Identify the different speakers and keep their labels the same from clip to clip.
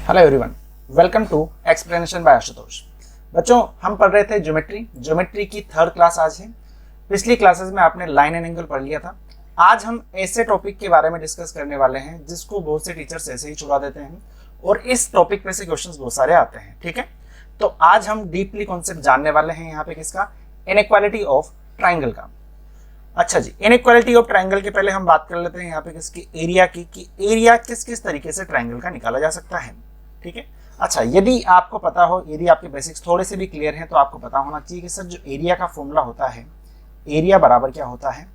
Speaker 1: Hello everyone, welcome to explanation by Ashutosh. बच्चों, हम पढ़ रहे थे ज्योमेट्री की थर्ड क्लास आज है। पिछली क्लासेस में आपने लाइन एंड एंगल पढ़ लिया था। आज हम ऐसे टॉपिक के बारे में डिस्कस करने वाले हैं जिसको बहुत से टीचर्स ऐसे ही छुड़ा देते हैं और इस टॉपिक पे से क्वेश्चंस बहुत सारे आते हैं। ठीक है, तो आज हम डीपली कॉन्सेप्ट जानने वाले हैं यहाँ पे किसका, इनइक्वालिटी ऑफ ट्राइंगल का। अच्छा जी, इनइक्वालिटी ऑफ ट्राइंगल के पहले हम बात कर लेते हैं यहाँ पे किसकी, एरिया की, कि एरिया किस किस तरीके से ट्राइंगल का निकाला जा सकता है। ठीक है, अच्छा, यदि आपको पता हो, यदि आपके बेसिक्स थोड़े से भी क्लियर हैं तो आपको पता होना चाहिए कि सर जो एरिया का फॉर्मूला होता है, एरिया बराबर क्या होता है,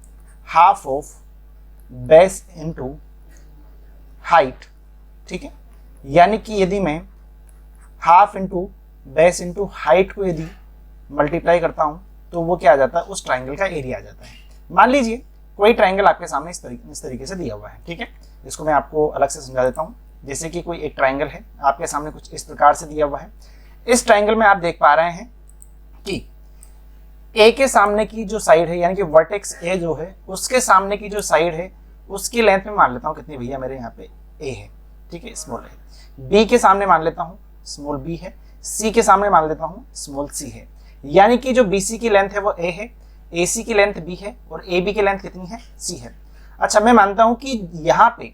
Speaker 1: half of base into height. ठीक है, यानी कि यदि मैं half into base into height को यदि मल्टीप्लाई करता हूं तो वो क्या आ जाता है, उस ट्राइंगल का एरिया आ जाता है। मान लीजिए कोई ट्राइंगल आपके सामने इस तरीके से दिया हुआ है। ठीक है, इसको मैं आपको अलग से समझा देता हूं। जैसे कि कोई एक ट्राइंगल है आपके सामने, कुछ इस प्रकार से दिया हुआ है। इस ट्राइंगल में आप देख पा रहे हैं कि ए के सामने की जो साइड है, यानी कि वर्टेक्स ए जो है उसके सामने की जो साइड है उसकी लेंथ में मान लेता हूं कितनी भैया, मेरे यहाँ पे ए है। ठीक है, स्मॉल है। बी के सामने मान लेता हूं स्मॉल बी है। सी के सामने मान लेता हूं स्मॉल सी है। यानी कि जो बी सी की लेंथ है वो ए है, ए सी की लेंथ बी है और ए बी की लेंथ कितनी है, सी है। अच्छा, मैं मानता हूं कि यहाँ पे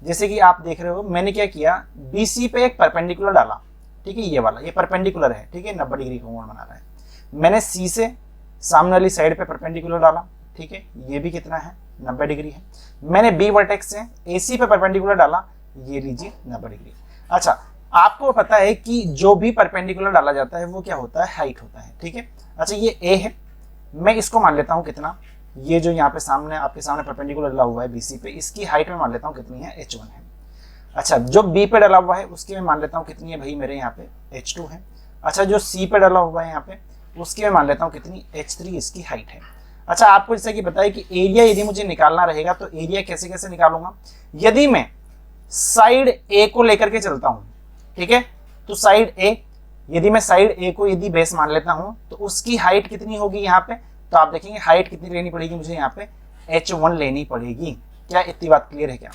Speaker 1: जैसे कि आप देख रहे हो, मैंने क्या किया, BC पे एक परपेंडिकुलर डाला। ठीक है, ये वाला, ये परपेंडिकुलर है। ठीक है, 90 डिग्री का कोण बना रहा है। मैंने C से सामने वाली साइड पे परपेंडिकुलर डाला। ठीक है, ये भी कितना है, 90 डिग्री है। मैंने B वर्टेक्स से AC पे परपेंडिकुलर डाला, ये लीजिए 90 डिग्री। अच्छा, आपको पता है कि जो भी परपेंडिकुलर डाला जाता है वो क्या होता है, हाइट होता है। ठीक है, अच्छा, ये A है, मैं इसको मान लेता हूँ कितना, ये जो यहाँ पे सामने आपके सामने परपेंडिकुलर डला हुआ है BC पे, इसकी हाइट में मान लेता हूँ कितनी है, H1 है। अच्छा, जो B पे डला हुआ है उसकी मैं मान लेता हूँ कितनी है भाई, मेरे यहाँ पे H2 है। अच्छा, जो C पे डला हुआ है यहाँ पे उसकी मैं मान लेता हूँ कितनी, H3 इसकी हाइट है। अच्छा, आपको जैसे कि बताया कि एरिया यदि मुझे निकालना रहेगा तो एरिया कैसे कैसे निकालूंगा, यदि मैं साइड A को लेकर के चलता हूँ। ठीक है, तो साइड A, यदि मैं साइड A को यदि बेस मान लेता हूँ तो उसकी हाइट कितनी होगी यहाँ पे, तो आप देखेंगे हाइट कितनी लेनी पड़ेगी मुझे, यहाँ पे H1 लेनी पड़ेगी। क्या इतनी बात क्लियर है क्या,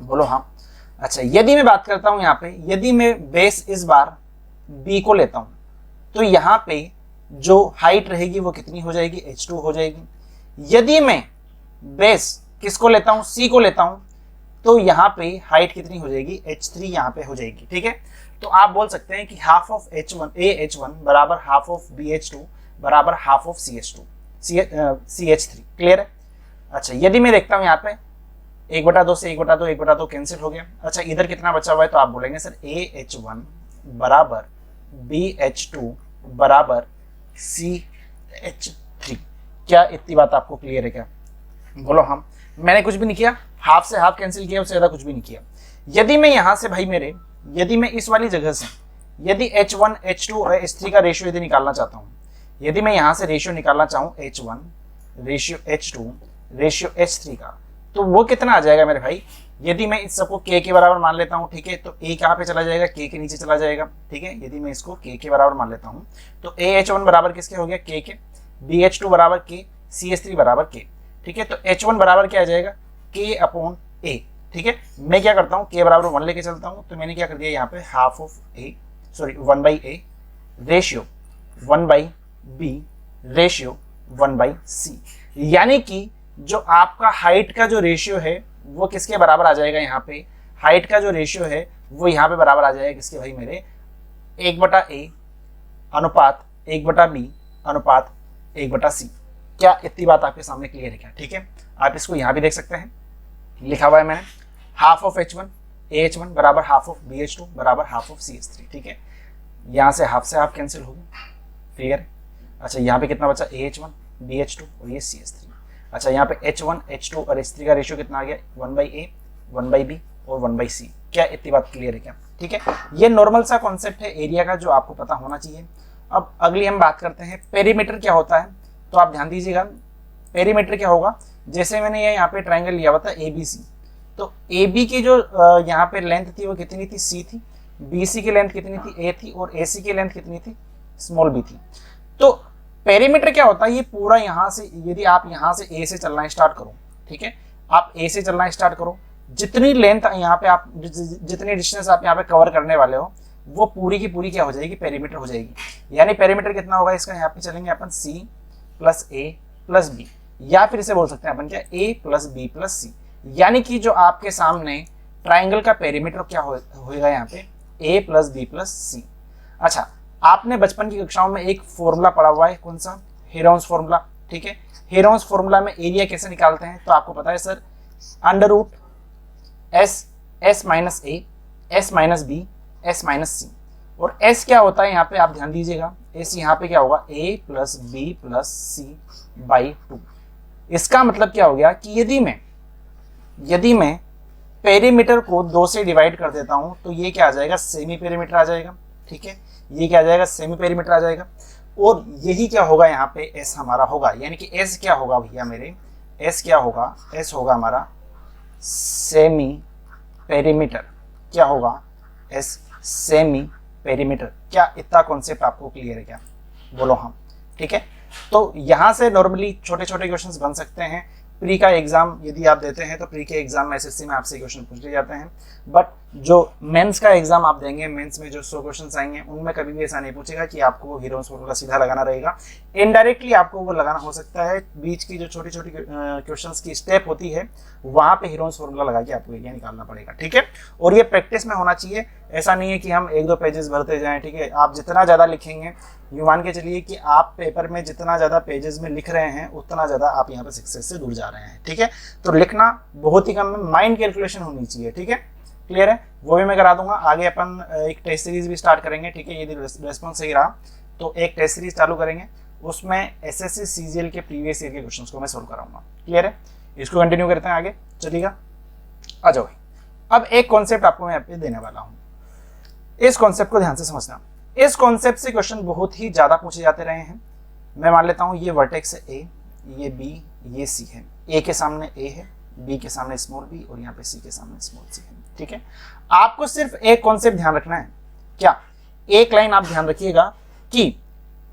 Speaker 1: बोलो हाँ। अच्छा, यदि मैं बात करता हूं यहाँ पे, यदि मैं बेस इस बार B को लेता हूं तो यहाँ पे जो हाइट रहेगी वो कितनी हो जाएगी, H2 हो जाएगी। यदि मैं बेस किसको लेता हूं, C को लेता हूं, तो यहाँ पे हाइट कितनी हो जाएगी, H3 यहाँ पे हो जाएगी। ठीक है, तो आप बोल सकते हैं कि हाफ ऑफ AH1 बराबर हाफ ऑफ BH2 बराबर हाफ ऑफ CH3। क्लियर है। अच्छा, यदि मैं देखता हूं यहाँ पे 1/2 से 1/2 कैंसिल हो गया। अच्छा, इधर कितना बचा हुआ है, तो आप बोलेंगे सर AH1 बराबर BH2 बराबर CH3। क्या इतनी बात आपको क्लियर है क्या, बोलो हम। मैंने कुछ भी नहीं किया, हाफ से हाफ कैंसिल किया, उससे ज्यादा कुछ भी नहीं किया। यदि मैं यहाँ से भाई मेरे, यदि मैं इस वाली जगह से यदि H1 H2 और H3 का रेशियो यदि निकालना चाहता हूँ, यदि मैं यहाँ से रेशियो निकालना चाहूँ H1 ratio H2 ratio H3 का, तो वो कितना आ जाएगा मेरे भाई। यदि मैं इस सबको K के बराबर मान लेता हूँ, ठीक है, तो A कहाँ पे चला जाएगा, K के नीचे चला जाएगा। ठीक है, यदि मैं इसको K के बराबर मान लेता हूँ तो AH1 बराबर किसके हो गया, K के, BH2 बराबर K, CH3 बराबर K। ठीक है, तो H1 बराबर क्या आ जाएगा, K/A। ठीक है, मैं क्या करता हूँ, K बराबर 1 लेके चलता हूँ, तो मैंने क्या कर दिया यहाँ पे, half of A, sorry 1/A ratio 1/B ratio 1/C। यानी कि जो आपका हाइट का जो रेशियो है वो किसके बराबर आ जाएगा, यहाँ पे हाइट का जो रेशियो है वो यहाँ पे बराबर आ जाएगा किसके भाई, मेरे 1/A अनुपात 1/B अनुपात 1/C। क्या इतनी बात आपके सामने क्लियर है क्या। ठीक है, आप इसको यहाँ भी देख सकते हैं, लिखा हुआ है मैंने, हाफ ऑफ H1 AH1 बराबर हाफ ऑफ BH2 बराबर हाफ ऑफ CH3। ठीक है, यहाँ से हाफ कैंसिल हो गया। क्लियर है। अच्छा, यहाँ पे कितना बचा, AH1 BH2 और ये CH3। अच्छा, यहाँ पे H1 H2 और H3 का रेशियो कितना आ गया, 1/A 1/B और 1/C। क्या इतनी बात क्लियर है क्या। ठीक है, ये नॉर्मल सा कॉन्सेप्ट है एरिया का जो आपको पता होना चाहिए। अब अगली हम बात करते हैं पेरीमीटर क्या होता है, तो आप ध्यान दीजिएगा पेरीमीटर क्या होगा। जैसे मैंने ये यहाँ पे ट्राइंगल लिया हुआ था ABC, तो AB की जो यहाँ पे लेंथ थी वो कितनी थी, C थी। BC की लेंथ कितनी थी, A थी। और AC की लेंथ कितनी थी, स्मॉल b थी। तो पेरीमीटर क्या होता है, ये पूरा यहाँ से, यदि आप यहाँ से ए से चलना स्टार्ट करो, ठीक है, आप ए से चलना स्टार्ट करो, जितनी लेंथ यहाँ पे आप, जितनी डिस्टेंस आप यहाँ पे कवर करने वाले हो, वो पूरी की पूरी क्या हो जाएगी, पेरीमीटर हो जाएगी। यानी पेरीमीटर कितना होगा इसका, यहाँ पे चलेंगे अपन सी प्लस ए प्लस बी, या फिर इसे बोल सकते हैं अपन क्या, ए प्लस बी प्लस सी। यानी कि जो आपके सामने ट्राइंगल का पेरीमीटर क्या होएगा यहाँ पे, ए प्लस बी प्लस सी। अच्छा, आपने बचपन की कक्षाओं में एक फॉर्मूला पढ़ा हुआ है, कौन सा, हेरोन्स फॉर्मूला, ठीक है। हेरोन्स फॉर्मूला में एरिया कैसे निकालते हैं, तो आपको पता है sir, under root S, S minus A, S minus B, S minus C. और एस क्या होता है यहाँ पे, आप ध्यान दीजिएगा, एस यहाँ पे क्या होगा, A plus B plus C by 2। इसका मतलब क्या हो गया कि यदि मैं पेरीमीटर को 2 से डिवाइड कर देता हूं तो ये क्या आ जाएगा, सेमी पेरीमीटर आ जाएगा, ठीक है, ये क्या आ जाएगा, सेमी पेरीमीटर आ जाएगा। और यही क्या होगा यहाँ पे, एस हमारा होगा, यानी कि एस क्या होगा भैया मेरे, एस क्या होगा, एस होगा हमारा सेमी पेरीमीटर। क्या होगा, एस सेमी पेरीमीटर। क्या इतना कॉन्सेप्ट आपको क्लियर है क्या, बोलो हाँ, ठीक है। तो यहाँ से नॉर्मली छोटे छोटे क्वेश्चंस बन सकते हैं। प्री का एग्जाम यदि आप देते हैं तो प्री के एग्जाम में एसएससी में आपसे क्वेश्चन पूछे जाते हैं, बट जो मेंस का एग्जाम आप देंगे, मेंस में जो 100 क्वेश्चंस आएंगे उनमें कभी भी ऐसा नहीं पूछेगा कि आपको वो हेरोन्स फॉर्मूला सीधा लगाना रहेगा, इनडायरेक्टली आपको वो लगाना हो सकता है। बीच की जो छोटी छोटी क्वेश्चंस की स्टेप होती है वहां पे हेरोन्स फॉर्मूला लगा के आपको एरिया निकालना पड़ेगा, ठीक है। और ये प्रैक्टिस में होना चाहिए, ऐसा नहीं है कि हम 1-2 पेजेस भरते जाएं, ठीक है। आप जितना ज्यादा लिखेंगे, यूँ मान के चलिए कि आप पेपर में जितना ज़्यादा पेजेस में लिख रहे हैं उतना ज़्यादा आप यहाँ पे सक्सेस से दूर जा रहे हैं, ठीक है। तो लिखना बहुत ही कम है, माइंड कैलकुलेशन होनी चाहिए, ठीक है, क्लियर है। वो भी मैं करा दूंगा। आगे अपन एक टेस्ट सीरीज भी स्टार्ट करेंगे, ठीक है। यदि रेस्पॉन्स सही रहा तो एक टेस्ट सीरीज चालू करेंगे, उसमें एसएससी सीजीएल के प्रीवियस ईयर के क्वेश्चंस को मैं सोल्व कराऊंगा, क्लियर है। इसको कंटिन्यू करते हैं आगे, चलिएगा, आ जाओ। अब एक कॉन्सेप्ट आपको मैं यहाँ पे देने वाला हूँ, इस कॉन्सेप्ट को ध्यान से समझना। इस कॉन्सेप्ट से क्वेश्चन बहुत ही ज्यादा पूछे जाते रहे हैं। मैं मान लेता हूं ये वर्टेक्स है ए, ये बी, ये सी है। ए के सामने ए है, बी के सामने स्मॉल बी, और यहाँ पे सी के सामने स्मॉल सी है, ठीक है। आपको सिर्फ एक कॉन्सेप्ट ध्यान रखना है, क्या, एक लाइन आप ध्यान रखिएगा कि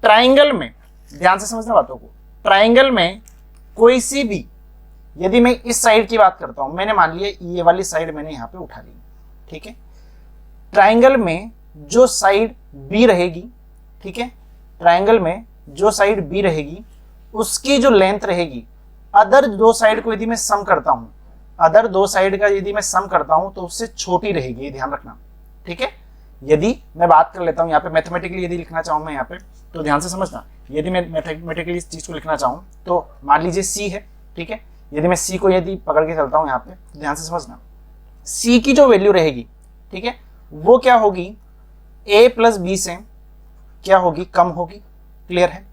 Speaker 1: ट्राइंगल में, ध्यान से समझना बातों को, ट्राइंगल में कोई सी भी, यदि मैं इस साइड की बात करता हूं, मैंने मान लिया ये वाली साइड मैंने यहाँ पे उठा ली, ठीक है। ट्राइंगल में जो साइड बी रहेगी, ठीक है, ट्राइंगल में जो साइड बी रहेगी उसकी जो लेंथ रहेगी, अदर 2 साइड को यदि मैं सम करता हूं, अदर 2 साइड का यदि मैं सम करता हूं तो उससे छोटी रहेगी, ये ध्यान रखना, ठीक है। यदि मैं बात कर लेता हूं यहाँ पे मैथमेटिकली, यदि लिखना चाहूं मैं यहाँ पे, तो ध्यान से समझना, यदि मैं मैथमेटिकली इस चीज को लिखना चाहूं तो मान लीजिए सी है, ठीक है। यदि मैं सी को यदि पकड़ के चलता हूं यहाँ पे, तो ध्यान से समझना, सी की जो वैल्यू रहेगी, ठीक है, वो क्या होगी, a प्लस बी से क्या होगी, कम होगी, क्लियर है।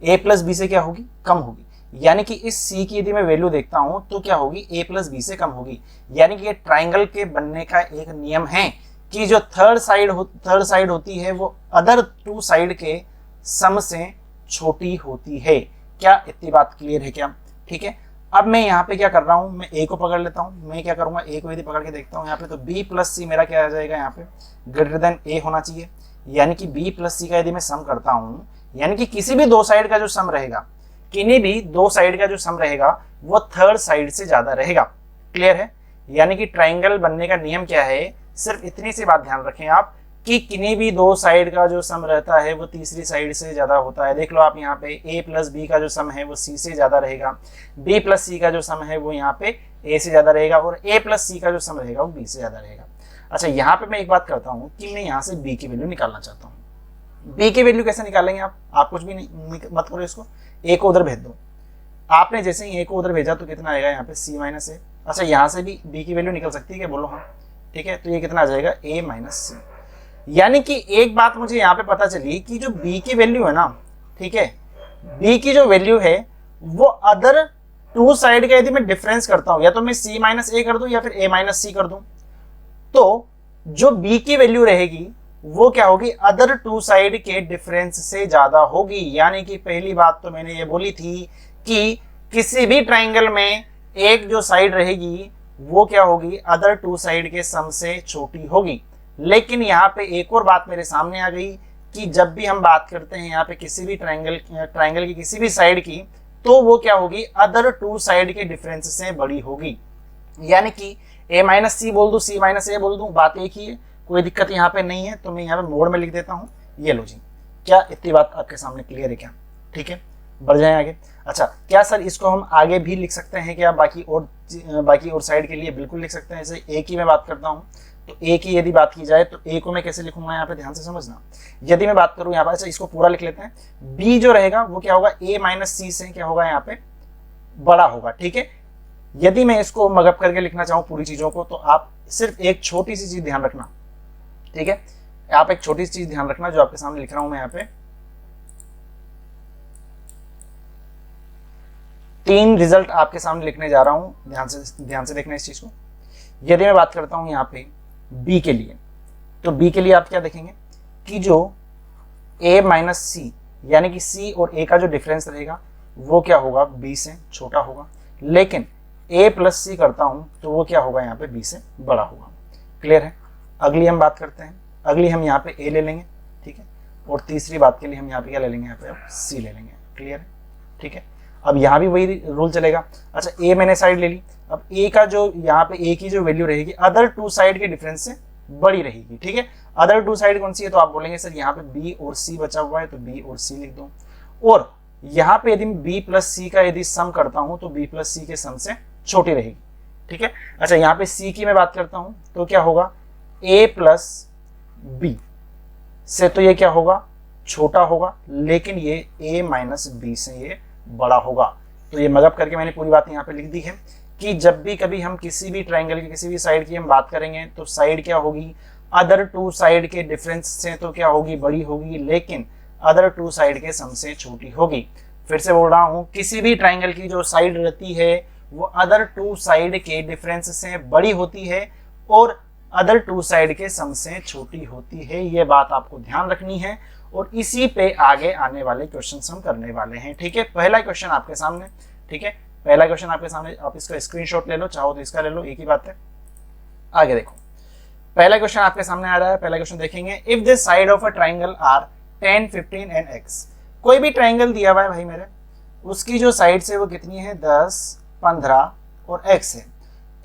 Speaker 1: a प्लस बी से क्या होगी, कम होगी। यानी कि इस c की यदि मैं वैल्यू देखता हूं तो क्या होगी, a प्लस बी से कम होगी। यानी कि ये ट्राइंगल के बनने का एक नियम है कि जो थर्ड साइड होती है वो अदर 2 साइड के सम से छोटी होती है। क्या इतनी बात क्लियर है क्या, ठीक है। अब मैं यहाँ पे क्या कर रहा हूँ, मैं a को पकड़ लेता हूँ, मैं क्या करूंगा, a को यदि पकड़ के देखता हूँ यहाँ पे, तो b प्लस सी मेरा क्या आ जाएगा, यहाँ पे ग्रेटर देन a होना चाहिए। यानी कि b प्लस सी का यदि मैं सम करता हूँ, यानी कि किसी भी 2 साइड का जो सम रहेगा, किन्हीं भी 2 साइड का जो सम रहेगा वो थर्ड साइड से ज्यादा रहेगा, क्लियर है। यानी कि ट्राइंगल बनने का नियम क्या है, सिर्फ इतनी सी बात ध्यान रखें आप कि किन्हीं भी 2 साइड का जो सम रहता है वो तीसरी साइड से ज्यादा होता है। देख लो आप यहाँ पे a प्लस बी का जो सम है वो c से ज्यादा रहेगा, b प्लस सी का जो सम है वो यहाँ पे a से ज्यादा रहेगा, और a प्लस सी का जो सम रहेगा वो b से ज्यादा रहेगा। अच्छा, यहाँ पे मैं एक बात करता हूँ कि मैं यहाँ से b की वैल्यू निकालना चाहता हूँ। b की वैल्यू कैसे निकालेंगे आप कुछ भी नहीं मत करो, इसको a को उधर भेज दो। आपने जैसे ही a को उधर भेजा तो कितना आएगा यहाँ पे c माइनस a। अच्छा, यहाँ से भी b की वैल्यू निकल सकती है क्या, बोलो हाँ, ठीक है। तो ये कितना आ जाएगा, a माइनस सी। यानी कि एक बात मुझे यहाँ पे पता चली कि जो b की वैल्यू है ना, ठीक है, b की जो वैल्यू है वो अदर 2 साइड का यदि मैं डिफरेंस करता हूं, या तो मैं c माइनस ए कर दूं या फिर a माइनस सी कर दूं, तो जो b की वैल्यू रहेगी वो क्या होगी, अदर 2 साइड के डिफरेंस से ज्यादा होगी। यानी कि पहली बात तो मैंने ये बोली थी कि किसी भी ट्राइंगल में एक जो साइड रहेगी वो क्या होगी, अदर 2 साइड के सम से छोटी होगी। लेकिन यहाँ पे एक और बात मेरे सामने आ गई कि जब भी हम बात करते हैं यहाँ पे किसी भी ट्राइंगल की किसी भी साइड की, तो वो क्या होगी, अदर टू साइड के डिफरेंस से बड़ी होगी। यानी कि a माइनस सी बोल दूं, c माइनस ए बोल दूं, बात एक ही है, कोई दिक्कत यहाँ पे नहीं है। तो मैं यहाँ पे मोड़ में लिख देता हूँ, ये लो जी। क्या इतनी बात आपके सामने क्लियर है क्या? ठीक है, बढ़ जाए आगे। अच्छा, क्या सर इसको हम आगे भी लिख सकते हैं क्या? बाकी और साइड के लिए बिल्कुल लिख सकते हैं। जैसे ए की मैं बात करता हूँ, तो ए की यदि बात की जाए तो ए को मैं कैसे लिखूंगा यहाँ पे ध्यान से समझना। यदि मैं बात करूँ यहाँ पर, अच्छा इसको पूरा लिख लेते हैं, बी जो रहेगा वो क्या होगा, ए माइनस सी से क्या होगा यहाँ पे बड़ा होगा। ठीक है, यदि मैं इसको मगअप करके लिखना चाहूँ पूरी चीजों को, तो आप सिर्फ एक छोटी सी चीज ध्यान रखना। ठीक है, आप एक छोटी सी चीज ध्यान रखना जो आपके सामने लिख रहा हूं मैं यहाँ पे। 3 रिजल्ट आपके सामने लिखने जा रहा हूं, ध्यान से देखना इस चीज को। यदि मैं बात करता हूं यहाँ पे बी के लिए, तो बी के लिए आप क्या देखेंगे कि जो a माइनस सी, यानी कि c और a का जो डिफरेंस रहेगा वो क्या होगा, b से छोटा होगा। लेकिन a प्लस सी करता हूं तो वो क्या होगा यहाँ पे b से बड़ा होगा। क्लियर है? अगली हम बात करते हैं, अगली हम यहाँ पे a ले लेंगे। ठीक है, और तीसरी बात के लिए हम यहाँ पे क्या ले लेंगे, यहाँ पे अब c ले लेंगे। क्लियर है? ठीक है, अब यहाँ भी वही रूल चलेगा। अच्छा, a मैंने साइड ले ली, अब a का जो यहाँ पे a की जो वैल्यू रहेगी अदर टू साइड के डिफरेंस से बड़ी रहेगी। ठीक है, अदर टू साइड कौन सी है, तो आप बोलेंगे सर यहाँ पे b और c बचा हुआ है, तो b और c लिख दो। और यहाँ पे यदि b प्लस c का यदि सम करता हूँ तो b प्लस c के सम से छोटी रहेगी। ठीक है, अच्छा यहाँ पे c की मैं बात करता हूँ तो क्या होगा, a प्लस b से तो ये क्या होगा, छोटा होगा, लेकिन ये a माइनस b से ये बड़ा होगा। तो ये मगअप करके मैंने पूरी बात यहाँ पे लिख दी है कि जब भी कभी हम किसी भी ट्रायंगल की किसी भी साइड की हम बात करेंगे तो साइड क्या होगी, अदर टू साइड के डिफरेंस से तो क्या होगी, बड़ी होगी, लेकिन अदर टू साइड के सम से छोटी होगी। फिर से बोल रहा हूँ, किसी भी ट्रायंगल की जो साइड रहती है वो अदर टू साइड के डिफरेंस से बड़ी होती है और अदर टू साइड के सम से छोटी होती है। ये बात आपको ध्यान रखनी है और इसी पे आगे आने वाले क्वेश्चंस हम करने वाले हैं। ठीक है, पहला क्वेश्चन आपके सामने। ठीक है, पहला क्वेश्चन आपके सामने, आप इसका स्क्रीनशॉट ले लो, चाहो तो इसका ले लो, एक ही बात है। आगे देखो, पहला क्वेश्चन आपके सामने आ रहा है। पहला क्वेश्चन देखेंगे, if the side of a triangle are 10, 15 and x। कोई भी ट्राइंगल दिया हुआ है भाई मेरे, उसकी जो साइड से वो कितनी है, 10, 15 और x है।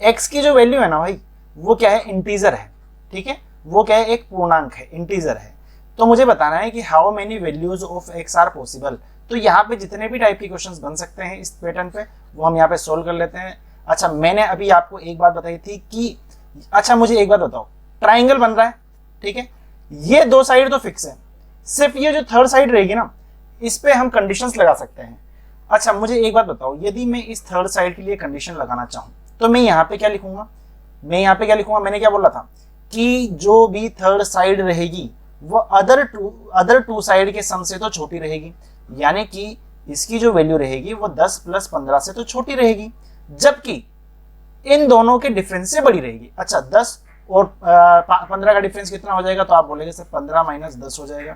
Speaker 1: x की जो वैल्यू है ना भाई, वो क्या है, इंटीजर है। ठीक है, वो क्या है, एक पूर्णांक है, इंटीजर है। तो मुझे बताना है कि how many values of x are possible. तो यहाँ पे जितने भी टाइप के क्वेश्चंस बन सकते हैं इस पैटर्न पे, वो हम यहाँ पे सोल्व कर लेते हैं। अच्छा, मैंने अभी आपको एक बात बताई थी कि, अच्छा मुझे एक बात बताओ, ट्राइंगल बन रहा है, ठीक है, ये दो साइड तो फिक्स है, सिर्फ ये जो थर्ड साइड रहेगी ना, इस पे हम कंडीशंस लगा सकते हैं। अच्छा मुझे एक बात बताओ, यदि मैं इस थर्ड साइड के लिए कंडीशन लगाना चाहूँ तो मैं यहाँ पे क्या लिखूंगा, मैंने क्या बोला था कि जो भी थर्ड साइड रहेगी वो अदर टू साइड के सम से तो छोटी रहेगी, यानी कि इसकी जो वैल्यू रहेगी वो 10 प्लस 15 से तो छोटी रहेगी, जबकि इन दोनों के डिफरेंस से बड़ी रहेगी। अच्छा, 10 और 15 का डिफरेंस कितना हो जाएगा, तो आप बोलेंगे सर 15 माइनस 10 हो जाएगा।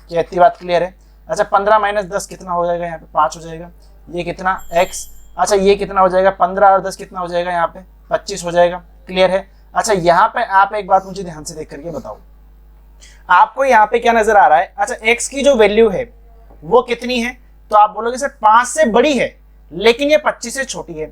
Speaker 1: क्या इतनी बात क्लियर है? अच्छा, 15 माइनस 10 कितना हो जाएगा, यहाँ पे 5 हो जाएगा। ये कितना x, अच्छा ये कितना हो जाएगा, 15 और 10 कितना हो जाएगा, यहाँ पे 25 हो जाएगा। क्लियर है? अच्छा, यहाँ पे आप एक बात मुझे ध्यान से देख करके बताओ, आपको यहाँ पे क्या नजर आ रहा है। अच्छा, x की जो वैल्यू है वो कितनी है, तो आप बोलोगे सर 5 से बड़ी है, लेकिन ये 25 से छोटी है।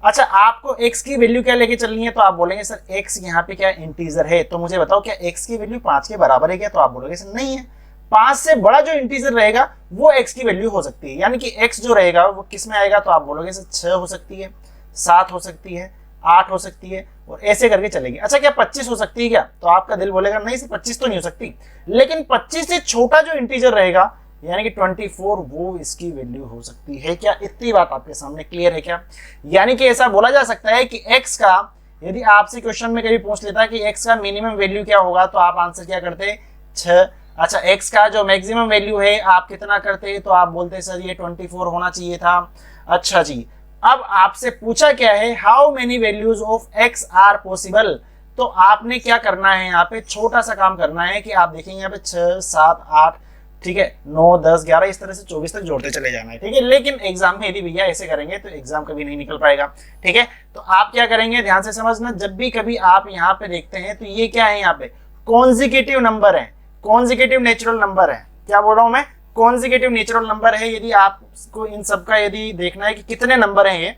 Speaker 1: अच्छा, आपको x की वैल्यू क्या लेके चलनी है, तो आप बोलेंगे सर x यहाँ पे क्या इंटीजर है, तो मुझे बताओ क्या x की वैल्यू 5 के बराबर है क्या, तो आप बोलोगे सर नहीं है, 5 से बड़ा जो इंटीजर रहेगा वो x की वैल्यू हो सकती है, यानी कि x जो रहेगा वो किस में आएगा, तो आप बोलोगे सर 6 हो सकती है, 7 हो सकती है, 8 हो सकती है, और ऐसे करके चलेगी। अच्छा, क्या 25 हो सकती है क्या, तो आपका दिल बोलेगा नहीं सर 25 तो नहीं हो सकती, लेकिन 25 से छोटा जो इंटीजर रहेगा यानी कि 24, वो इसकी वैल्यू हो सकती है। क्या इतनी बात आपके सामने क्लियर है क्या? यानी कि ऐसा बोला जा सकता है कि x का, यदि आपसे क्वेश्चन में कभी पूछ लेता है कि x का मिनिमम वैल्यू क्या होगा, तो आप आंसर क्या करते, 6। अच्छा, x का जो मैक्सिमम वैल्यू है आप कितना करते, तो आप बोलते सर ये 24 होना चाहिए था। अच्छा जी, अब आपसे पूछा क्या है, how many values of x are possible, तो आपने क्या करना है, यहाँ पे छोटा सा काम करना है कि आप देखेंगे यहाँ पे 6, 7, 8, ठीक है, 9, 10, 11, इस तरह से 24 तक जोड़ते चले जाना है। ठीक है, लेकिन एग्जाम में यदि भैया ऐसे करेंगे तो एग्जाम कभी नहीं निकल पाएगा। ठीक है, तो आप क्या करेंगे, ध्यान से समझना, जब भी कभी आप यहाँ पे देखते हैं तो ये क्या है, यहाँ पे कॉन्जिक्यूटिव नंबर है, कॉन्जिक्यूटिव नेचुरल नंबर है। क्या बोल रहा हूं मैं? कॉन्जिक्यूटिव नेचुरल नंबर है। यदि आपको इन सबका यदि देखना है कि कितने नंबर हैं ये,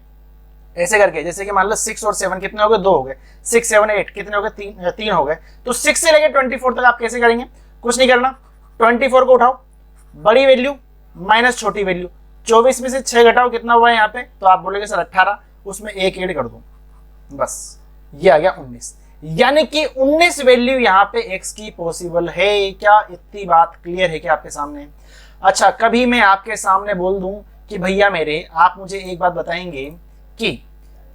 Speaker 1: ऐसे करके, जैसे कि मान लो 6 और 7 कितने हो गए? 2 हो गए। 6 7 8 कितने हो गए? 3 हो गए। तो 6 से लेकर 24 तक आप कैसे करेंगे? कुछ नहीं करना, 24 को उठाओ, बड़ी वैल्यू माइनस छोटी वैल्यू, 24 में से 6 घटाओ, कितना हुआ है यहाँ पे? तो आप बोलेंगे सर 18, उसमें 1 ऐड कर दो, बस ये आ गया 19। यानी कि 19 वैल्यू यहाँ पे x की पॉसिबल है। क्या इतनी बात क्लियर है क्या आपके सामने? अच्छा, कभी मैं आपके सामने बोल दूं कि भैया मेरे, आप मुझे एक बात बताएंगे कि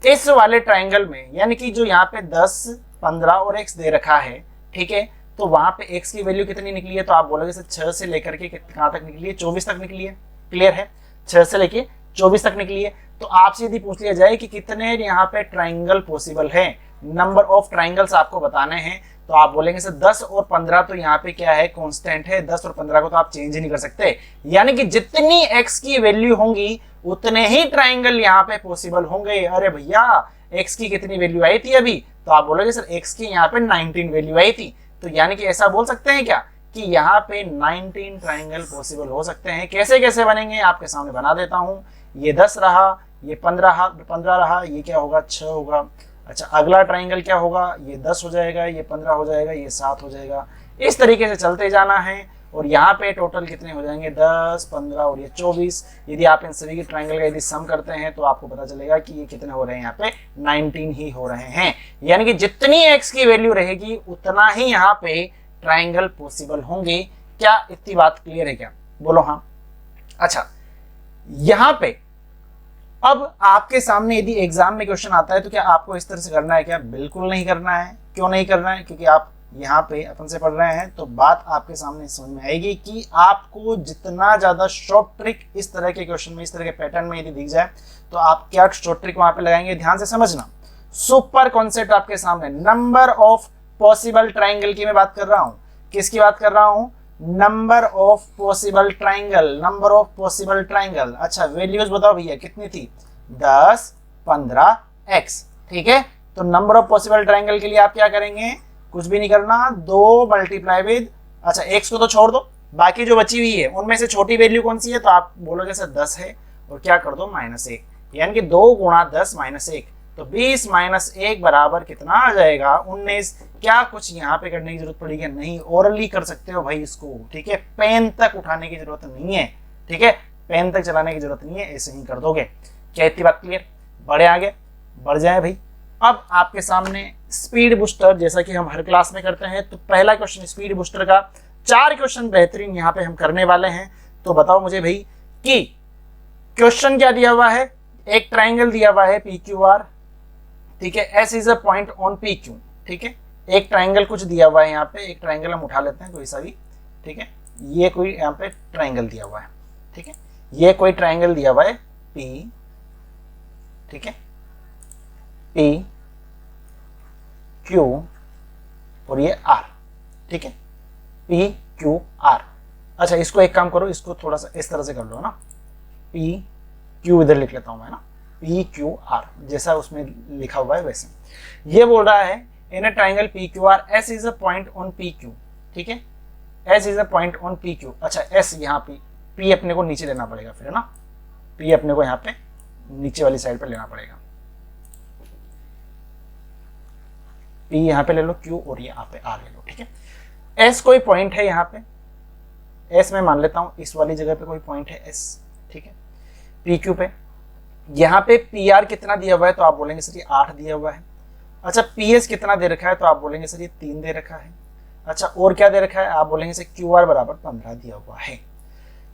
Speaker 1: इस वाले ट्राइंगल में, यानी कि जो यहाँ पे 10 15 और x दे रखा है, ठीक है, तो वहां पे x की वैल्यू कितनी निकली है? तो आप बोलोगे सर 6 से लेकर के कहां तक निकली है? 24 तक निकली है। क्लियर है? 6 से लेके 24 तक निकली है। तो आपसे यदि पूछ लिया जाए कि कितने यहाँ पे ट्राइंगल पॉसिबल है, नंबर ऑफ ट्राइंगल्स आपको बताने हैं, तो आप बोलेंगे सर 10 और 15 तो यहाँ पे क्या है? कांस्टेंट है। 10 और 15 को तो आप चेंज ही नहीं कर सकते। यानी कि जितनी x की वैल्यू होंगी उतने ही ट्राइंगल यहाँ पे पॉसिबल होंगे। अरे भैया x की कितनी वैल्यू आई थी अभी? तो आप बोलोगे सर x की यहाँ पे 19 वैल्यू आई थी। तो यानी कि ऐसा बोल सकते हैं क्या कि यहाँ पे 19 ट्राइंगल पॉसिबल हो सकते हैं। कैसे कैसे बनेंगे आपके सामने बना देता हूँ। ये 10 रहा, ये 15 रहा, ये क्या होगा? 6 होगा। अच्छा, अगला ट्राइंगल क्या होगा? ये 10 हो जाएगा, ये 15 हो जाएगा, ये 7 हो जाएगा। इस तरीके से चलते जाना है। और यहाँ पे टोटल कितने हो जाएंगे? 10 15 और ये 24। यदि आप इन सभी के ट्राइंगल का यदि सम करते हैं तो आपको पता चलेगा कि ये कितने हो रहे हैं? यहाँ पे 19 ही हो रहे हैं। यानी कि जितनी x की वैल्यू रहेगी उतना ही यहाँ पे ट्राइंगल पॉसिबल होंगे। क्या इतनी बात क्लियर है क्या? बोलो हाँ। अच्छा, यहाँ पे अब आपके सामने यदि एग्जाम में क्वेश्चन आता है तो क्या आपको इस तरह से करना है क्या? बिल्कुल नहीं करना है। क्यों नहीं करना है? क्योंकि आप यहाँ पे अपन से पढ़ रहे हैं तो बात आपके सामने समझ में आएगी कि आपको जितना ज्यादा शॉर्ट ट्रिक इस तरह के क्वेश्चन में, इस तरह के पैटर्न में यदि दिख जाए तो आप क्या शॉर्ट ट्रिक वहां पे लगाएंगे। ध्यान से समझना, सुपर कॉन्सेप्ट आपके सामने। नंबर ऑफ पॉसिबल ट्राइंगल की मैं बात कर रहा हूँ। किसकी बात कर रहा हूँ? Number of possible triangle, number of possible triangle. अच्छा, वैल्यूज बताओ भैया कितनी थी? 10 15 x। ठीक है, तो नंबर ऑफ पॉसिबल ट्राइंगल के लिए आप क्या करेंगे? कुछ भी नहीं करना, 2 मल्टीप्लाई विद, अच्छा x को तो छोड़ दो, बाकी जो बची हुई है उनमें से छोटी वैल्यू कौन सी है? तो आप बोलोगे सर 10 है, और क्या कर दो? -1, यानी कि 2 गुणा 10 -1, तो 20 -1 बराबर कितना आ जाएगा? 19। क्या कुछ यहाँ पे करने की जरूरत पड़ेगी? नहीं, ओरली कर सकते हो भाई इसको। ठीक है, पेन तक उठाने की जरूरत नहीं है। ठीक है, पेन तक चलाने की जरूरत नहीं है, ऐसे ही कर दोगे। क्या इतनी बात क्लियर? बढ़े आगे, बढ़ जाए भाई। अब आपके सामने स्पीड बूस्टर, जैसा कि हम हर क्लास में करते हैं, तो पहला क्वेश्चन स्पीड बूस्टर का 4 क्वेश्चन बेहतरीन यहाँ पे हम करने वाले हैं। तो बताओ मुझे भाई कि क्वेश्चन क्या दिया हुआ है? एक ट्राइंगल दिया हुआ है PQR, ठीक है, S is a point on PQ। ठीक है, एक ट्राइंगल कुछ दिया हुआ है यहाँ पे, एक ट्राइंगल हम उठा लेते हैं कोई सा भी। ठीक है, ये कोई यहाँ पे ट्राइंगल दिया हुआ है। ठीक है, ये कोई ट्राइंगल दिया हुआ है P, ठीक है, P Q और ये R। ठीक है, P Q R। अच्छा, इसको एक काम करो, इसको थोड़ा सा इस तरह से कर लो ना, P Q इधर लिख लेता हूं मैं ना, P Q R, जैसा उसमें लिखा हुआ है वैसे। ये बोल रहा है in a triangle PQR S is a point on PQ। ठीक है, S is a point on PQ। अच्छा, S यहाँ पे P अपने को नीचे लेना पड़ेगा फिर, है ना, P अपने को यहाँ पे नीचे वाली साइड पे लेना पड़ेगा। P यहाँ पे ले लो, Q और यहाँ पे R ले लो। ठीक है, S कोई पॉइंट है यहाँ पे, S मैं मान लेता हूँ इस वाली जगह पे कोई पॉइंट है S। ठीक है, PQ पे, यहाँ पे PR कितना दिया हुआ है? तो आप बोलेंगे सर ये 8 दिया हुआ है। अच्छा, PS कितना दे रखा है? तो आप बोलेंगे सर ये 3 दे रखा है। अच्छा, और क्या दे रखा है? आप बोलेंगे सर QR बराबर 15 दिया हुआ है।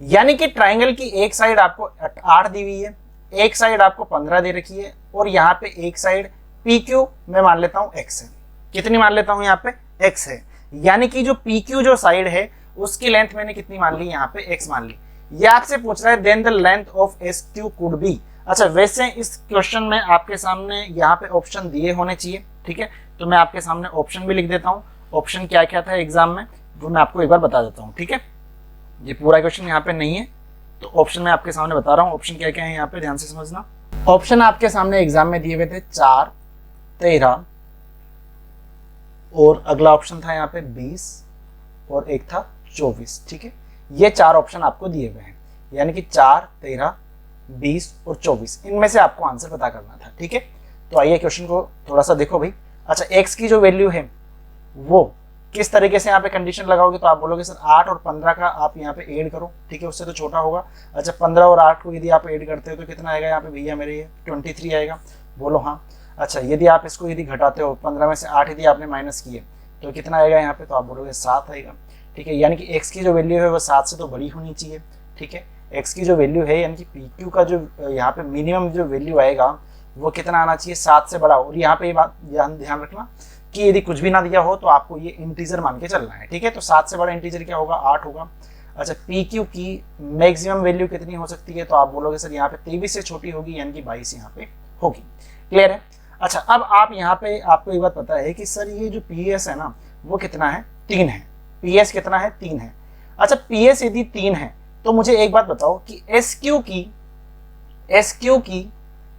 Speaker 1: यानी कि ट्राइंगल की एक साइड आपको 8 दी हुई है, एक साइड आपको 15 दे रखी है, और यहाँ पे एक साइड PQ मैं मान लेता हूँ X है। कितनी मान लेता हूँ? यहाँ पे X है। यानी कि जो PQ जो साइड है उसकी लेंथ मैंने कितनी मान ली? यहाँ पे X मान ली। ये आपसे पूछ रहा है then the length of SQ could be. अच्छा, वैसे इस क्वेश्चन में आपके सामने यहाँ पे ऑप्शन दिए होने चाहिए। ठीक है, तो मैं आपके सामने ऑप्शन भी लिख देता हूँ। ऑप्शन क्या क्या था एग्जाम में वो मैं आपको एक बार बता देता हूँ। ठीक है, ये पूरा क्वेश्चन यहाँ पे नहीं है तो ऑप्शन मैं आपके सामने बता रहा हूँ। ऑप्शन क्या क्या है यहाँ पे ध्यान से समझना। ऑप्शन आपके सामने एग्जाम में दिए हुए थे 4, 13 और अगला ऑप्शन था यहाँ पे 20 और एक था 24। ठीक है, ये 4 ऑप्शन आपको दिए हुए हैं, यानी कि 4, 13, 20 और 24, इनमें से आपको आंसर पता करना था। ठीक है, तो आइए क्वेश्चन को थोड़ा सा देखो भाई। अच्छा, x की जो वैल्यू है वो किस तरीके से यहाँ पे कंडीशन लगाओगे, तो आप बोलोगे सर 8 और 15 का आप यहाँ पे ऐड करो। ठीक है, उससे तो छोटा होगा। अच्छा, 15 और 8 को यदि आप ऐड करते हो तो कितना आएगा यहाँ पे भैया मेरे, ये 23 आएगा। बोलो हाँ। अच्छा, यदि आप इसको यदि घटाते हो, 15 में से 8 यदि आपने माइनस किए तो कितना आएगा यहाँ पे, तो आप बोलोगे 7 आएगा। ठीक है, यानी कि x की जो वैल्यू है वो 7 से तो बड़ी होनी चाहिए। ठीक है, x की जो वैल्यू है यानी कि PQ का जो यहाँ पे मिनिमम जो वैल्यू आएगा वो कितना आना चाहिए, 7 से बड़ा। और यहाँ पे ये बात ध्यान रखना कि यदि कुछ भी ना दिया हो तो आपको ये इंटीजर मान के चलना है। ठीक है, तो 7 से बड़ा इंटीजर क्या होगा, 8 होगा। अच्छा, PQ की मैक्सिमम वैल्यू कितनी हो सकती है, तो आप बोलोगे सर यहाँ पे 23 से छोटी होगी, यानी कि 22 यहाँ पे होगी। क्लियर है। अच्छा, अब आप यहाँ पे आपको एक बात पता है कि सर ये जो PS है ना वो कितना है, 3 है। PS कितना है, 3 है। अच्छा, PS यदि 3 है तो मुझे एक बात बताओ कि SQ की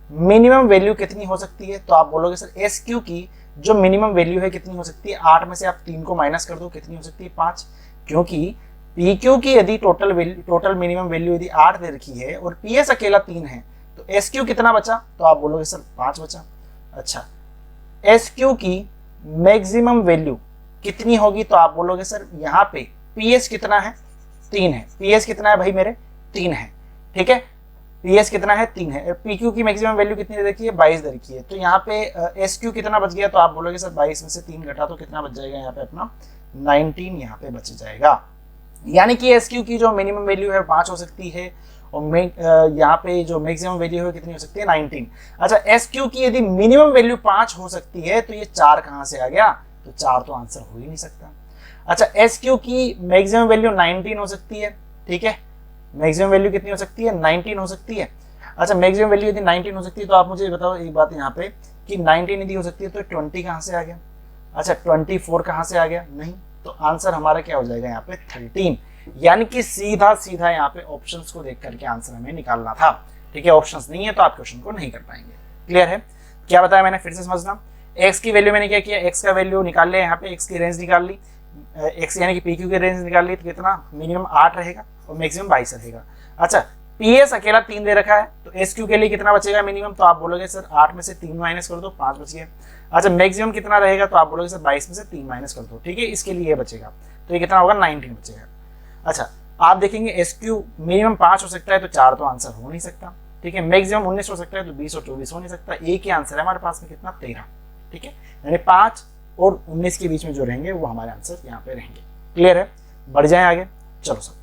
Speaker 1: मिनिमम वैल्यू कितनी हो सकती है, तो आप बोलोगे सर SQ की जो मिनिमम वैल्यू है कितनी हो सकती है, 8 में से आप 3 को माइनस कर दो, कितनी हो सकती है, 5। क्योंकि PQ की यदि टोटल मिनिमम वैल्यू यदि 8 दे रखी है और PS अकेला 3 है तो SQ कितना बचा, तो आप बोलोगे सर 5 बचा। अच्छा, SQ की मैक्सिमम वैल्यू कितनी होगी, तो आप बोलोगे सर यहाँ पे PS कितना है, 3 है। PS कितना है भाई मेरे, 3 है। ठीक है, PS कितना है, 3 है। PQ की मैक्सिमम वैल्यू कितनी दे रखी है, 22 दे रखी है। तो यहाँ पे SQ कितना बच गया, तो आप बोलोगे सर 22 में से 3 घटा तो कितना बच जाएगा यहाँ पे अपना 19 यहाँ पे बच जाएगा। यानी कि SQ की जो मिनिमम वैल्यू है 5 हो सकती है और यहाँ पे जो मैक्सिमम वैल्यू है कितनी हो सकती है, 19। अच्छा, SQ की यदि मिनिमम वैल्यू 5 हो सकती है तो ये 4 कहाँ से आ गया, तो 4 तो आंसर हो ही नहीं सकता। अच्छा, SQ की मैक्सिमम वैल्यू 19 हो सकती है। ठीक है, मैक्सिमम वैल्यू कितनी हो सकती है, 19 हो सकती है। अच्छा, मैक्सिमम वैल्यू यदि 19 हो सकती है तो आप मुझे बताओ एक बात यहाँ पे कि 19 यदि हो सकती है तो 20 कहाँ से आ गया। अच्छा, 24 कहाँ से आ गया, नहीं। तो आंसर हमारा क्या हो जाएगा यहाँ पे 13। यानी कि सीधा सीधा यहाँ पे ऑप्शंस को देख करके आंसर हमें निकालना था। ठीक है, ऑप्शंस नहीं है तो आप क्वेश्चन को नहीं कर पाएंगे। क्लियर है। क्या बताया मैंने, फिर से समझना। x की वैल्यू मैंने क्या किया, x का वैल्यू निकाल लिया, यहाँ पे x की रेंज निकाल ली, x यानी कि PQ की रेंज निकाल ली, तो कितना मिनिमम 8 रहेगा और मैक्सिमम 22 रहेगा। अच्छा, PS अकेला 3 दे रखा है तो SQ के लिए कितना बचेगा मिनिमम, तो आप बोलोगे सर 8 में से 3 माइनस कर दो, 5 बच गया। अच्छा, मैक्सिमम कितना रहेगा, तो आप बोलोगे सर 22 में से 3 माइनस कर दो। ठीक है, इसके लिए बचेगा, तो ये कितना होगा, 19 बचेगा। अच्छा, आप देखेंगे SQ मिनिमम 5 हो सकता है तो 4 तो आंसर हो नहीं सकता। ठीक है, मैक्सिमम 19 हो सकता है तो 20 और 24 हो नहीं सकता। एक ही आंसर है हमारे पास में, कितना, 13। ठीक है, यानी 5 और 19 के बीच में जो रहेंगे वो हमारे आंसर यहाँ पे रहेंगे। क्लियर है, बढ़ जाए आगे। चलो सर,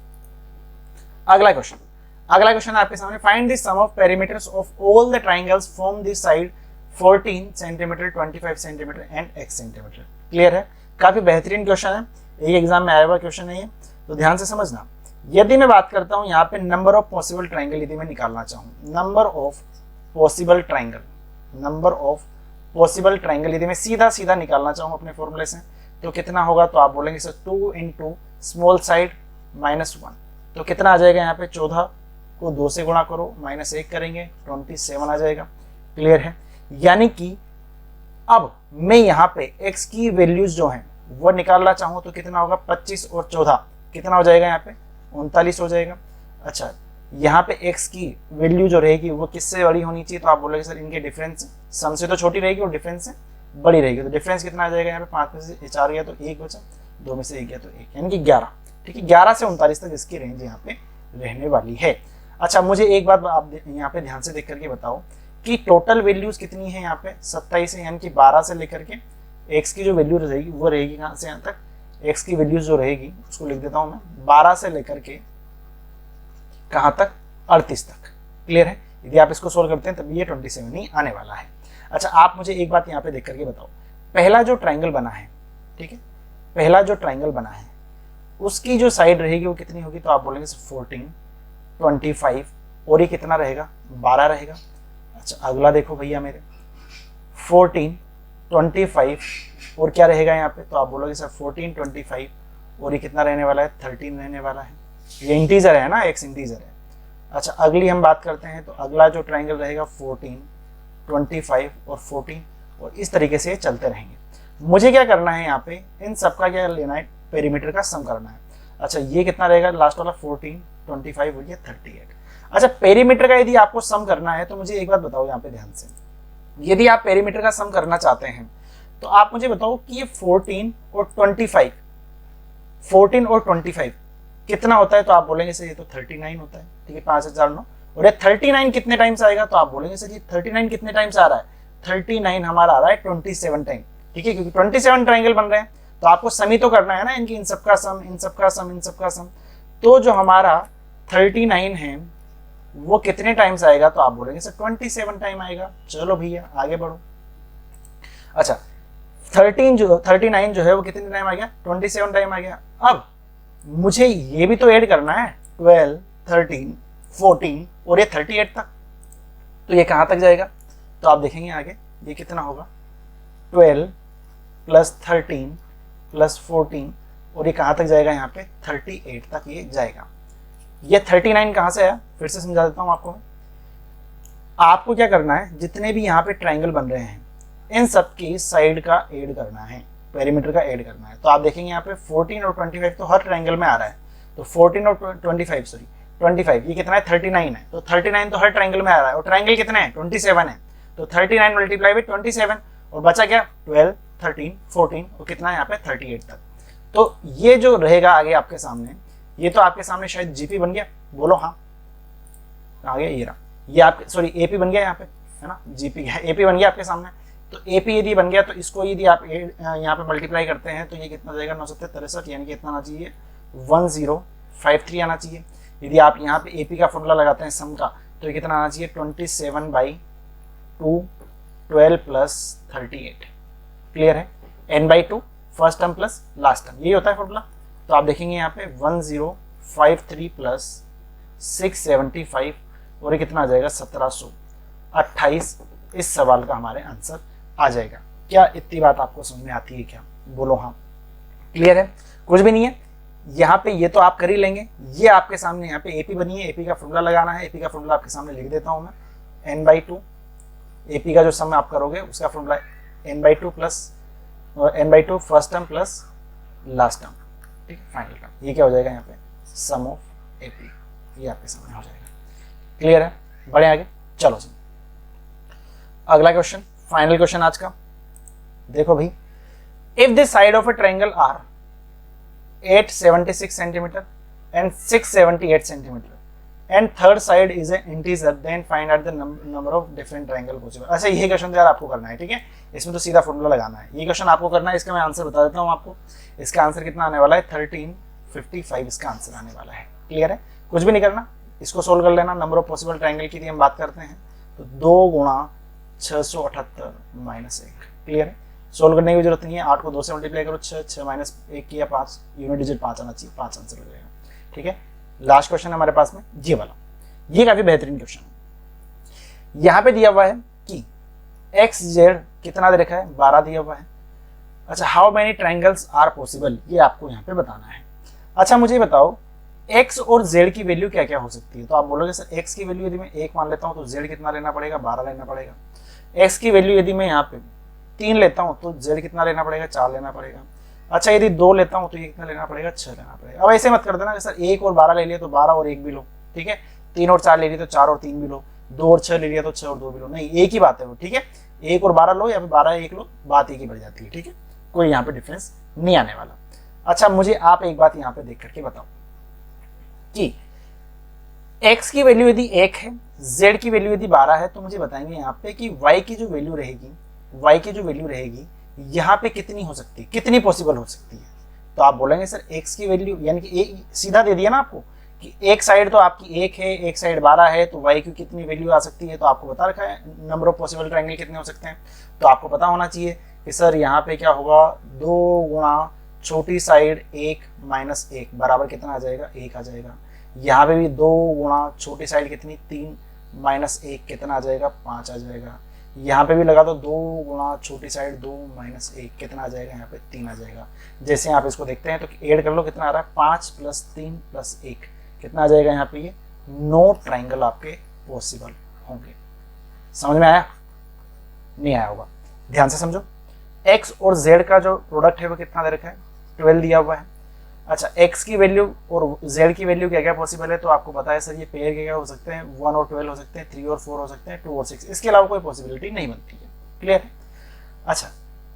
Speaker 1: अगला क्वेश्चन आपके सामने। Find the sum of perimeters of all the triangles from this side 14 centimetre, 25 centimetre and x centimetre. Clear है, काफी बेहतरीन क्वेश्चन है, एक एग्जाम में आया हुआ क्वेश्चन है ये, तो ध्यान से समझना। यदि मैं बात करता हूं यहाँ पे नंबर ऑफ पॉसिबल ट्राइंगल, यदि मैं निकालना चाहूँ नंबर ऑफ पॉसिबल ट्राइंगल यदि मैं सीधा निकालना चाहूँ अपने फॉर्मूले से, तो कितना होगा, तो आप बोलेंगे सर 2 इंटू स्मॉल साइड -1, तो कितना आ जाएगा यहाँ पे, 14 को 2 से गुणा करो, -1 करेंगे 27 आ जाएगा। क्लियर है, यानी कि अब मैं यहाँ पे x की वैल्यूज जो हैं वो निकालना चाहूँ तो कितना होगा, 25 और 14 कितना हो जाएगा यहाँ पे, 39 हो जाएगा। अच्छा, यहाँ पे x की वैल्यू जो रहेगी वो किससे बड़ी होनी चाहिए, तो आप बोलोगे सर इनके डिफरेंस सम से तो छोटी रहेगी और डिफरेंस से बड़ी रहेगी। तो डिफरेंस कितना आ जाएगा यहाँ पे, 5 में से 4 गया तो 1 बचा, 2 में से 1 गया तो 1, यानी कि 11। ठीक है, 11 से 39 तक इसकी रेंज यहाँ पे रहने वाली है। अच्छा, मुझे एक बात आप यहाँ पे ध्यान से देख करके बताओ कि टोटल वैल्यूज कितनी है यहाँ पे, 27 है, यानी कि 12 से लेकर के x की जो वैल्यू रहेगी वो रहेगी कहाँ से यहाँ तक, x की वैल्यूज जो रहेगी उसको लिख देता हूँ मैं, 12 से लेकर के कहाँ तक, 38 तक। क्लियर है, यदि आप इसको सोल्व करते हैं तब ये 27 ही आने वाला है। अच्छा, आप मुझे एक बात यहाँ पे देख करके बताओ, पहला जो ट्राइंगल बना है, ठीक है, पहला जो ट्राइंगल बना है उसकी जो साइड रहेगी वो कितनी होगी, तो आप बोलेंगे 14, 25 और ये कितना रहेगा, 12 रहेगा। अच्छा, अगला देखो भैया मेरे, 14, 25 और क्या रहेगा यहाँ पे, तो आप बोलोगे सर 14, 25 और ये कितना रहने वाला है, 13 रहने वाला है। ये इंटीजर है ना, x इंटीजर है। अच्छा, अगली हम बात करते हैं तो अगला जो ट्राइंगल रहेगा 14, 25 और 14 और इस तरीके से चलते रहेंगे। मुझे क्या करना है यहाँ पे, इन सबका क्या लेना है, पेरीमीटर का सम करना है। अच्छा ये कितना रहेगा लास्ट वाला 14, 25 हो गया 38। अच्छा पेरीमीटर का यदि आपको सम करना है तो मुझे एक बात बताओ यहाँ पे ध्यान से, यदि आप पेरीमीटर का सम करना चाहते हैं तो आप मुझे बताओ कि ये 14 और 25 कितना होता है, तो आप बोलेंगे सर ये तो 39 होता है, ठीक है 5009। और ये 39 कितने टाइम्स आएगा, तो आप बोलेंगे सर ये 39 कितने टाइम्स आ रहा है, 39 हमारा आ रहा है 27 टाइम, ठीक है, क्योंकि 27 ट्राइंगल बन रहे हैं तो आपको सम ही तो करना है ना, इनकी इन सबका सम, इन सबका सम, इन सबका सम। तो जो हमारा 39 है वो कितने टाइम्स आएगा, तो आप बोलेंगे सर 27 टाइम आएगा। चलो भैया आगे बढ़ो। अच्छा 39 जो है वो कितने टाइम आ गया, 27 टाइम आ गया। अब मुझे ये भी तो ऐड करना है 12, 13, 14 और ये 38 तक, तो ये कहां तक जाएगा, तो आप देखेंगे आगे ये कितना होगा 12 प्लस 13 प्लस 14 और ये कहां तक जाएगा, यहाँ पे 38 तक ये जाएगा। ये 39 कहां से आया, फिर से समझा देता हूं आपको। आपको क्या करना है, जितने भी यहाँ पे ट्राइंगल बन रहे हैं इन सब की साइड का ऐड करना है, पेरीमीटर का ऐड करना है। तो आप देखेंगे यहाँ पे 14 और 25 तो हर ट्राइंगल में आ रहा है, तो 14 और 25 ये कितना है 39 है, तो 39 तो हर ट्राइंगल में आ रहा है, और ट्राइंगल कितने हैं 27 है, तो 39 मल्टीप्लाई बाई 27 और बचा क्या 12, 13, 14 और कितना है यहाँ पे 38 तक। तो ये जो रहेगा आगे आपके सामने, ये तो आपके सामने शायद जीपी बन गया, बोलो हाँ आ गया, ये रहा, ये आप सॉरी एपी बन गया यहाँ पे, है ना, जीपी एपी बन गया आपके सामने। तो एपी यदि बन गया तो इसको यदि आप यहाँ पे मल्टीप्लाई करते हैं तो ये कितना जाएगा 963, यानी कि इतना आना चाहिए 1053 आना चाहिए। यदि आप यहाँ पे एपी का फॉर्मूला लगाते हैं सम का, तो ये कितना आना चाहिए 27/2 12 प्लस 38, क्लियर है, n/2 first term plus last term, यही होता है फॉर्मूला। तो आप देखेंगे यहाँ पे 1053 प्लस 675 और ये कितना आ जाएगा 1728। इस सवाल का हमारे आंसर आ जाएगा। क्या इतनी बात आपको समझ में आती है क्या, बोलो हाँ, क्लियर है, कुछ भी नहीं है। यहाँ पे ये तो आप कर ही लेंगे, ये आपके सामने यहाँ पे एपी बनी है, एपी का फॉर्मूला लगाना है, एपी का फॉर्मूला आपके सामने लिख देता हूँ मैं, n/2 एपी का जो सम आप करोगे उसका formula n/2 plus n/2 first term plus last term, ठीक है, फाइनल टर्म। ये क्या हो जाएगा यहाँ पे सम ऑफ एपी, ये आपके सामने हो जाएगा, क्लियर है, बढ़े आगे। चलो जी अगला क्वेश्चन, फाइनल क्वेश्चन आज का, देखो भाई, if the side of a triangle are 876 centimetre and 678 centimetre and third side is an integer, then find out the number of different triangle possible. अच्छा ये क्वेश्चन यार आपको करना है, ठीक है, इसमें तो सीधा फॉर्मूला लगाना है, ये क्वेश्चन आपको करना है। इसका मैं आंसर बता देता हूँ आपको, इसका आंसर कितना आने वाला है 1355 इसका आंसर आने वाला है, क्लियर है, कुछ भी नहीं करना, इसको सोल्व कर लेना। नंबर ऑफ पॉसिबल ट्रायंगल की हम बात करते हैं तो 2 गुणा 678 माइनस 1, क्लियर है, सोल्व करने की जरूरत नहीं है, 8 को 2 से मल्टीप्लाई करो, 6 माइनस 1 किया 5, यूनिट डिजिट 5 आना चाहिए, 5 आंसर हो जाएगा, ठीक है। लास्ट क्वेश्चन हमारे पास में ये वाला, ये काफी बेहतरीन क्वेश्चन है। यहाँ पे दिया हुआ है कि एक्स जेड कितना दे रखा है 12 दिया हुआ है। अच्छा how many triangles are possible, ये आपको यहाँ पे बताना है। अच्छा मुझे बताओ एक्स और जेड की वैल्यू क्या क्या हो सकती है, तो आप बोलोगे सर एक्स की वैल्यू यदि मैं 1 मान लेता हूँ तो जेड कितना लेना पड़ेगा 12 लेना पड़ेगा। एक्स की वैल्यू यदि मैं यहाँ पे 3 लेता हूँ तो जेड कितना लेना पड़ेगा 4 लेना पड़ेगा। अच्छा यदि 2 लेता हूँ तो ये कितना लेना पड़ेगा 6 लेना पड़ेगा। अब ऐसे मत कर देना सर 1 और 12 ले लिया तो 12 और 1 भी लो, ठीक है, 3 और 4 ले लिया तो 4 और 3 भी लो, 2 और 6 ले लिया तो 6 और 2 भी लो, नहीं एक ही बात है वो, ठीक है, 1 और 12 लो या फिर 12 1 लो, बात एक ही बढ़ जाती है, ठीक है, कोई यहाँ पे डिफरेंस नहीं आने वाला। अच्छा मुझे आप एक बात यहाँ पे देख करके बताओ कि x की वैल्यू यदि 1 है, z की वैल्यू यदि 12 है, तो मुझे बताएंगे यहाँ पे कि y की जो वैल्यू रहेगी यहाँ पे कितनी हो सकती है, कितनी पॉसिबल हो सकती है। तो आप बोलेंगे सर x की वैल्यू यानी कि सीधा दे दिया ना आपको कि एक साइड तो आपकी 1 है, एक साइड 12 है, तो y की कितनी वैल्यू आ सकती है, तो आपको बता रखा है नंबर ऑफ पॉसिबल ट्रायंगल कितने हो सकते हैं। तो आपको पता होना चाहिए कि सर यहाँ पे क्या होगा 2 गुणा छोटी साइड 1 माइनस 1 बराबर कितना आ जाएगा 1 आ जाएगा। यहाँ पे भी 2 गुणा छोटी साइड कितनी 3 माइनस 1 कितना आ जाएगा 5 आ जाएगा। यहाँ पे भी लगा दो 2 गुणा छोटी साइड 2 माइनस 1 कितना आ जाएगा यहाँ पे 3 आ जाएगा। जैसे आप इसको देखते हैं तो ऐड कर लो कितना आ रहा है 5 प्लस 3 प्लस 1 कितना आ जाएगा यहाँ पे ये 9 ट्राइंगल आपके पॉसिबल होंगे। समझ में आया, नहीं आया होगा, ध्यान से समझो। एक्स और जेड का जो प्रोडक्ट है वो कितना दे रखा है 12 दिया हुआ है। अच्छा, x की वैल्यू और z की वैल्यू क्या क्या पॉसिबल है, तो आपको पता है सर ये पेयर क्या क्या हो सकते हैं, 1 और 12 हो सकते हैं, 3 और 4 हो सकते हैं, 2 और 6, इसके अलावा कोई पॉसिबिलिटी नहीं बनती है। क्लियर है? अच्छा,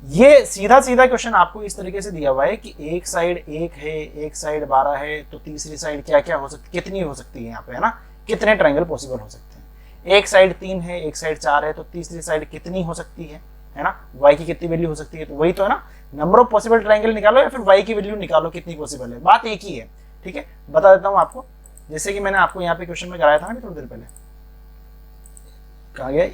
Speaker 1: ये सीधा सीधा क्वेश्चन आपको इस तरीके से दिया हुआ है कि एक साइड 1 है, एक साइड 12 है, तो तीसरी साइड क्या क्या हो सकती, कितनी हो सकती है यहाँ पे, है ना, कितने ट्रायंगल पॉसिबल हो सकते हैं। एक साइड 3 है, एक साइड 4 है, तो तीसरी साइड कितनी हो सकती है ना, y की कितनी वैल्यू हो सकती है, तो वही तो है ना, नंबर ऑफ पॉसिबल ट्रायंगल निकालो या फिर y की वैल्यू निकालो कितनी पॉसिबल है, बात एक ही है। ठीक है, बता देता हूं आपको, जैसे कि मैंने आपको यहाँ पे क्वेश्चन में कराया था ना थोड़ी देर पहले, कहा गया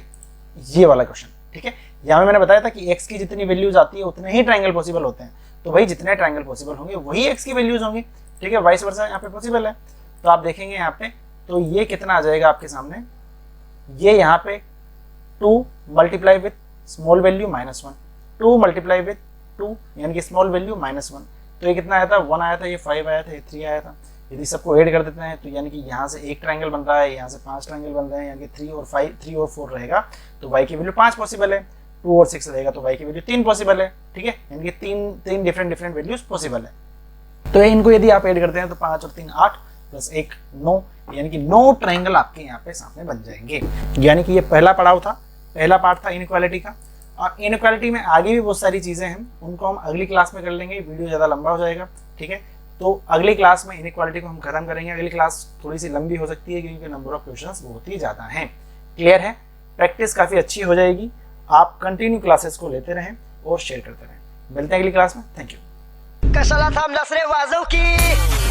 Speaker 1: ये वाला क्वेश्चन। ठीक है, यहाँ पे मैंने बताया था कि x की जितनी वैल्यूज आती है उतने ही ट्रायंगल पॉसिबल होते हैं, तो भाई जितने ट्रायंगल पॉसिबल होंगे वही x की वैल्यूज होंगी। ठीक है, वाइस वर्सा यहाँ पे पॉसिबल है, तो आप देखेंगे यहाँ पे, तो ये कितना आ जाएगा आपके सामने, ये यहाँ पे 2 multiply with small value -1, 2 multiply with 2 यानी कि स्मॉल वैल्यू -1, तो ये कितना आया था, 1 आया था, ये 5 आया था, ये 3 आया था। यदि सबको ऐड कर देते हैं तो यानी कि यहाँ से एक ट्रायंगल बन रहा है, यहाँ से 5 ट्रायंगल बन रहे हैं, यानी कि 3 और 4 रहेगा, तो y की वैल्यू 5 पॉसिबल है, 2 और 6 रहेगा तो y की वैल्यू 3 पॉसिबल है। ठीक है, यानी कि तीन डिफरेंट वैल्यूज पॉसिबल है। तो इनको यदि आप ऐड करते हैं तो 5 और 3 8 प्लस 1 9, यानी कि 9 ट्रायंगल आपके यहाँ पे सामने बन जाएंगे। यानी कि ये पहला पड़ाव था, पहला पार्ट था इनइक्वालिटी का, और इनइक्वालिटी में आगे भी बहुत सारी चीजें हैं, उनको हम अगली क्लास में कर लेंगे, वीडियो ज़्यादा लंबा हो जाएगा। ठीक है, तो अगली क्लास में इनइक्वालिटी को हम खत्म करेंगे। अगली क्लास थोड़ी सी लंबी हो सकती है क्योंकि नंबर ऑफ क्वेश्चंस बहुत ही ज़्यादा हैं। क्लियर है? प्रैक्टिस काफ़ी अच्छी हो जाएगी, आप कंटिन्यू क्लासेस को लेते रहें और शेयर करते रहें। मिलते हैं अगली क्लास में। थँक्यू।
Speaker 2: कशाला थांबलास रे वाजव की